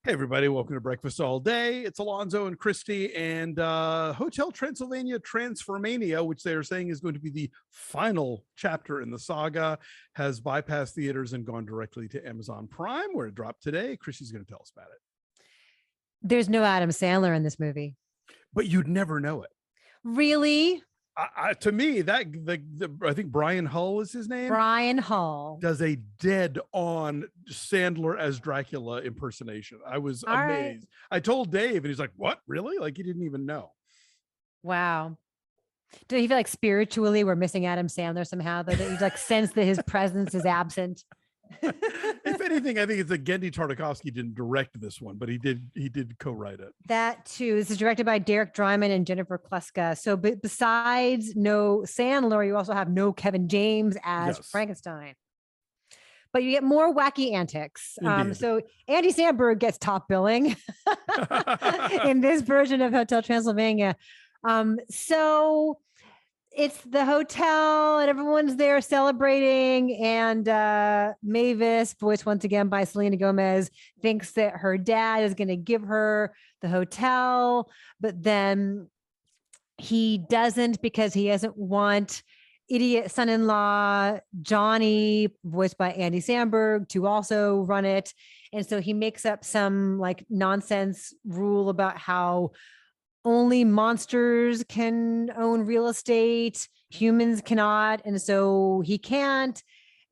Hey everybody, welcome to Breakfast All Day. It's Alonso and Christy and Hotel Transylvania Transformania, which they are saying is going to be the final chapter in the saga, has bypassed theaters and gone directly to Amazon Prime, where it dropped today. Christy's going to tell us about it. There's no Adam Sandler in this movie. But you'd never know it. Really? To me, that I think Brian Hull is his name. Brian Hull does a dead-on Sandler as Dracula impersonation. I was amazed. Right. I told Dave, and he's like, "What? Really?" Like he didn't even know. Wow. Do you feel like spiritually we're missing Adam Sandler somehow? That you like sense that his presence is absent. If anything, I think it's that Genndy Tartakovsky didn't direct this one, but he did co-write it. That too. This is directed by Derek Drymon and Jennifer Kluska. So besides no Sandler, you also have no Kevin James as Frankenstein. But you get more wacky antics. So Andy Samberg gets top billing in this version of Hotel Transylvania. So it's the hotel and everyone's there celebrating, and Mavis, voiced once again by Selena Gomez, thinks that her dad is going to give her the hotel, but then he doesn't because he doesn't want idiot son-in-law Johnny, voiced by Andy Samberg, to also run it. And so he makes up some like nonsense rule about how only monsters can own real estate, humans cannot, and so he can't.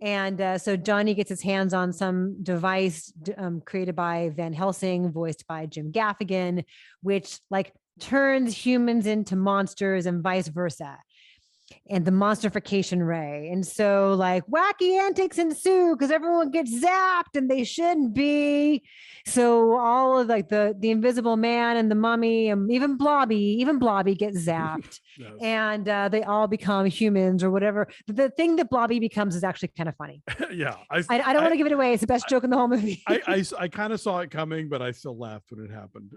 And so Johnny gets his hands on some device created by Van Helsing, voiced by Jim Gaffigan, which like turns humans into monsters and vice versa. And the monstrification ray. And so like wacky antics ensue because everyone gets zapped and they shouldn't be. So all of like the Invisible Man and the Mummy and even Blobby gets zapped. Yes. And they all become humans or whatever. The thing that Blobby becomes is actually kind of funny. Yeah. I don't want to give it away. It's the best joke in the whole movie. I kind of saw it coming, but I still laughed when it happened.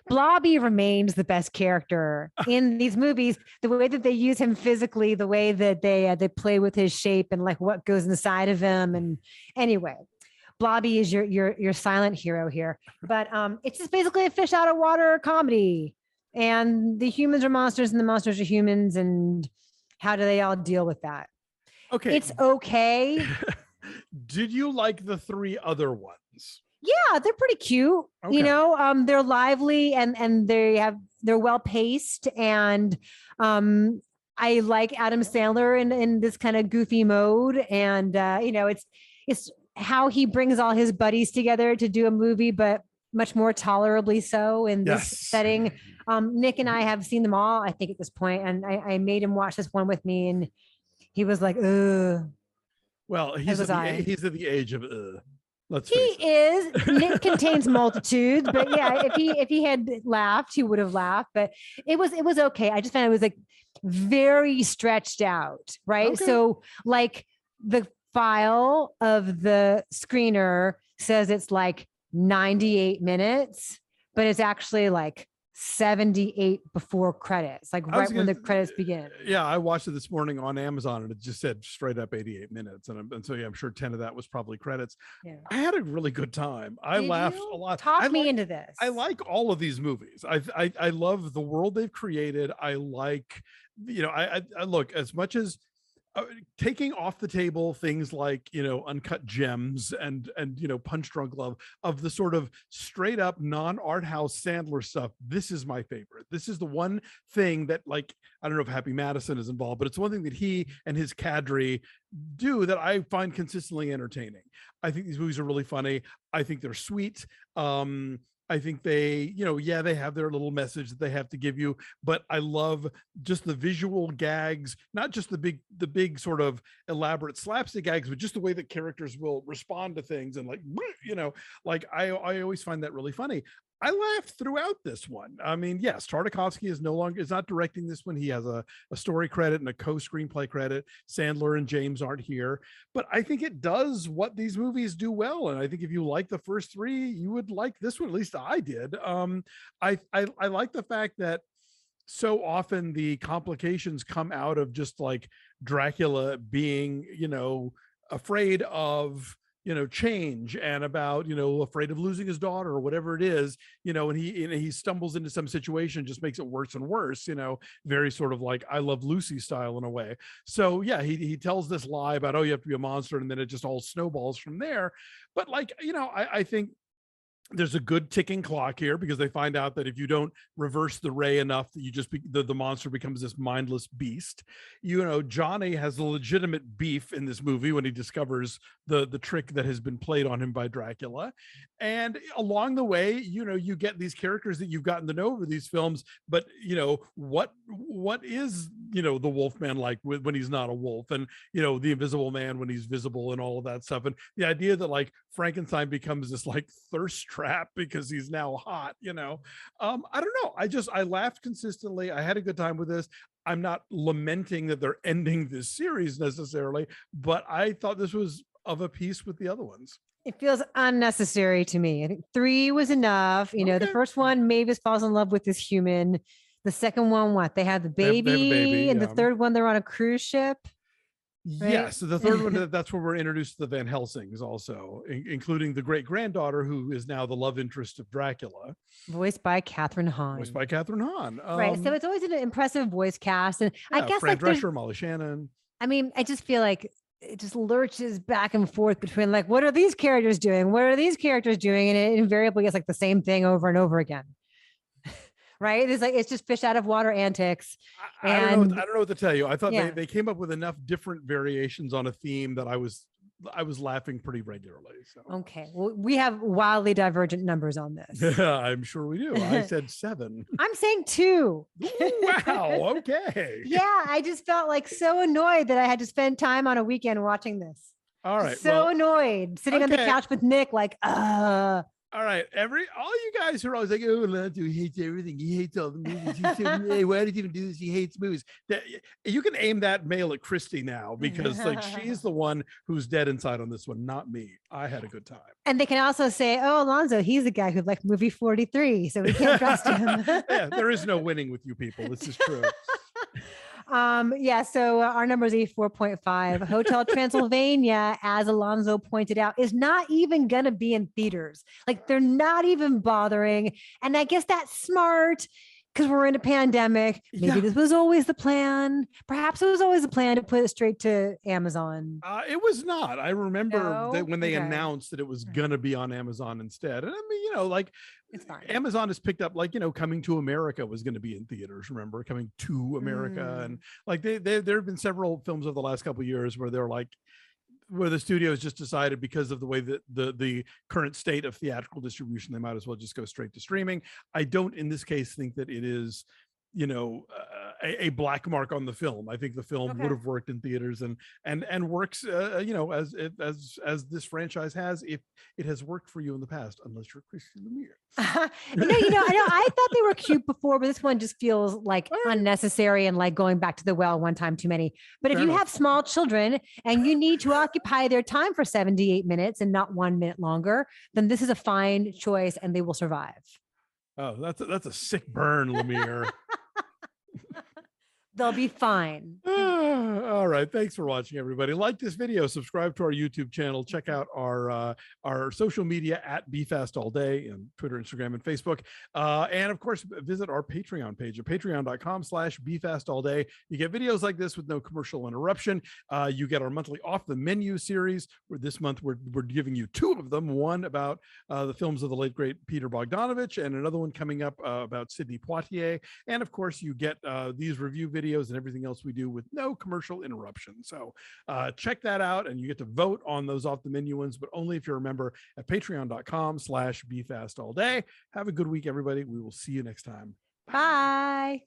Blobby remains the best character in these movies. The way that they use him physically, the way that they play with his shape and like what goes inside of him. And anyway, Blobby is your silent hero here, but it's just basically a fish out of water comedy, and the humans are monsters and the monsters are humans, and how do they all deal with that? Okay, it's okay. Did you like the three other ones? Yeah, they're pretty cute. Okay. You know, they're lively and they're well paced, and I like Adam Sandler in this kind of goofy mode. And, it's how he brings all his buddies together to do a movie, but much more tolerably so in this setting. Nick and I have seen them all, I think, at this point. And I made him watch this one with me, and he was like, ugh. Well, he's at the age of Let's he is. Nick contains multitudes, but yeah, if he had laughed, he would have laughed. But it was okay. I just found it was like very stretched out, right? Okay. So like the file of the screener says it's like 98 minutes, but it's actually like 78 before credits, like right when the credits begin. Yeah, I watched it this morning on Amazon, and it just said straight up 88 minutes, and so yeah, I'm sure 10 of that was probably credits. Yeah. I had a really good time. I laughed a lot. Talk me into this. I like all of these movies. I love the world they've created. I like, I look, as much as taking off the table things like Uncut Gems and Punch Drunk Love, of the sort of straight up non-art house Sandler stuff, this is my favorite. This is the one thing that, like, I don't know if Happy Madison is involved, but it's one thing that he and his cadre do that I find consistently entertaining. I think these movies are really funny. I think they're sweet. I think they, they have their little message that they have to give you, but I love just the visual gags, not just the big sort of elaborate slapstick gags, but just the way that characters will respond to things. And like I always find that really funny. I laughed throughout this one. I mean, yes, Tartakovsky is not directing this one. He has a story credit and a co-screenplay credit. Sandler and James aren't here, but I think it does what these movies do well. And I think if you like the first three, you would like this one. At least I did. I like the fact that so often the complications come out of just like Dracula being, afraid of change and about, afraid of losing his daughter or whatever it is, and he stumbles into some situation, just makes it worse and worse, very sort of like I Love Lucy style in a way. So yeah, he tells this lie about, oh, you have to be a monster, and then it just all snowballs from there. But like, I think there's a good ticking clock here, because they find out that if you don't reverse the ray enough, that you just the monster becomes this mindless beast. Johnny has a legitimate beef in this movie when he discovers the trick that has been played on him by Dracula. And along the way, you get these characters that you've gotten to know over these films, but what is the Wolfman like when he's not a wolf, and the Invisible Man when he's visible, and all of that stuff. And the idea that like Frankenstein becomes this like thirst trap because he's now hot, I don't know. I laughed consistently. I had a good time with this. I'm not lamenting that they're ending this series necessarily, but I thought this was of a piece with the other ones. It feels unnecessary to me. I think 3 was enough. The first one, Mavis falls in love with this human. The second one, what? They have the baby. They have a baby, and the third one, they're on a cruise ship. Right? Yes, the third one, that's where we're introduced to the Van Helsings also, including the great-granddaughter, who is now the love interest of Dracula. Voiced by Kathryn Hahn. Right, so it's always an impressive voice cast. And I guess Fran Drescher, Molly Shannon. I mean, I just feel like it just lurches back and forth between like, what are these characters doing? What are these characters doing? And it invariably is like the same thing over and over again. Right? It's just fish out of water antics. I don't know what to tell you. I thought they came up with enough different variations on a theme that I was laughing pretty regularly. So okay, well, we have wildly divergent numbers on this. I'm sure we do. I said 7. I'm saying 2. Wow. Okay. Yeah, I just felt like so annoyed that I had to spend time on a weekend watching this. All right. So annoyed, sitting on the couch with Nick, like, All right, all you guys who are always like, oh, Alonso, he hates everything. He hates all the movies. Hey, why did he even do this? He hates movies. You can aim that mail at Christy now, because like she's the one who's dead inside on this one, not me. I had a good time. And they can also say, oh, Alonso, he's the guy who liked movie 43, so we can't trust him. Yeah, there is no winning with you people. This is true. So our number is 4.5. Hotel Transylvania, as Alonso pointed out, is not even gonna be in theaters. Like, they're not even bothering, and I guess that's smart because we're in a pandemic. Maybe this was always the plan. Perhaps it was always the plan to put it straight to Amazon. It was not. I remember that when they announced that it was gonna be on Amazon instead. And I mean, like, it's fine. Amazon has picked up, like, Coming to America was going to be in theaters. Remember, Coming to America, and like there have been several films over the last couple of years where they're like, where the studios just decided, because of the way that the current state of theatrical distribution, they might as well just go straight to streaming. I don't, in this case, think that it is a black mark on the film. I think the film would have worked in theaters and works as this franchise has, if it has worked for you in the past, unless you're Christy Lemire. I thought they were cute before, but this one just feels like unnecessary and like going back to the well one time too many. But if you have small children and you need to occupy their time for 78 minutes and not 1 minute longer, then this is a fine choice and they will survive. Oh, that's a sick burn, Lemire. They'll be fine. All right. Thanks for watching, everybody. Like this video, subscribe to our YouTube channel, check out our social media at BeFastAllDay and Twitter, Instagram, and Facebook. And of course, visit our Patreon page at patreon.com/BeFastAllDay. You get videos like this with no commercial interruption. You get our monthly Off the Menu series, where this month we're giving you 2 of them. One about the films of the late, great Peter Bogdanovich, and another one coming up about Sidney Poitier. And of course, you get these review videos and everything else we do with no commercial interruption. So check that out, and you get to vote on those Off the Menu ones, but only if you're a member at patreon.com/BeFastAllDay. Have a good week, everybody. We will see you next time. Bye.